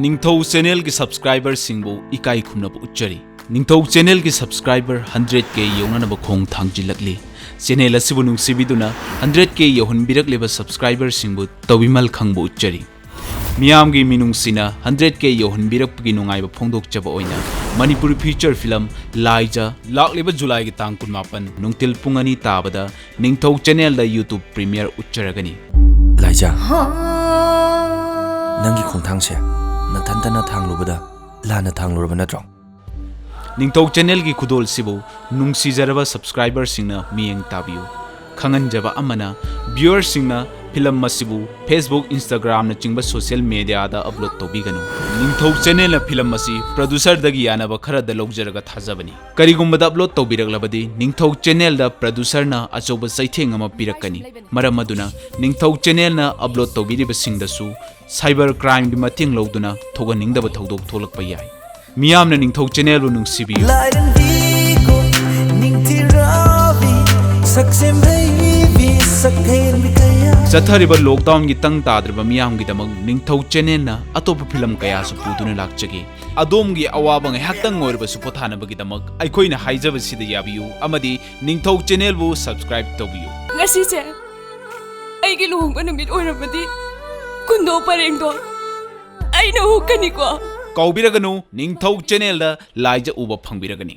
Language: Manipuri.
Ningthou Channel ki subscriber singbu ikai khumna bu uchari. Ningthou Channel ki subscriber 100k yona na khong thangjilakli. Channel asibu nungsibiduna 100k yohun birakleba subscriber singbu tawimal khangbu uchari. Miyam gi minungsina 100k yohun birakpgi nungai ba phongdokchaba oina Manipuri feature film Laija lakleba July gi tang 18 nungtil pungani tabada Ningthou Channel da YouTube premiere ucharagani. Laija Nangi khongthangse nathantana thanglubada lana thangluraba natro. Ningthou Channel ki khudol sibu nungsijaraba subscriber singna miyeng tabiu. Khanganjaba amana viewers singna film masibu Facebook Instagram na chingba social media da upload tobiganu. Ningthou Channel na film masi producer dagi yanaba khara da logjaraga thajabani. Karigumba da upload tobiraglabadi Ningthou Channel da producer na achoba saitheng ama pirakani. Maram aduna Ningthou Channel na upload tobiriba singdasu cyber crime gi mating loduna thoganingdaba thodok tholakpa yai. Miyamna Ningthou Channel bu nungsibiyu. Lairembi ko ningtirabi saksem baby sakhen kaya. Chathariba lockdown gi tang tadriba miyam gi damang Ningthou Channel na atopa film kaya su puduna lakchagi. Adom gi awaba ngai haktang ngoriba su pothana bagi damak aikhoina haijaba sida yabiyu amadi Ningthou Channel bu subscribe tobiyu. Ngasi se aigi luhungba numit oirabadi kundo parengdo aina hukani ko Kaubiraganu Ningthou Channel da Laija uba phangbiragani.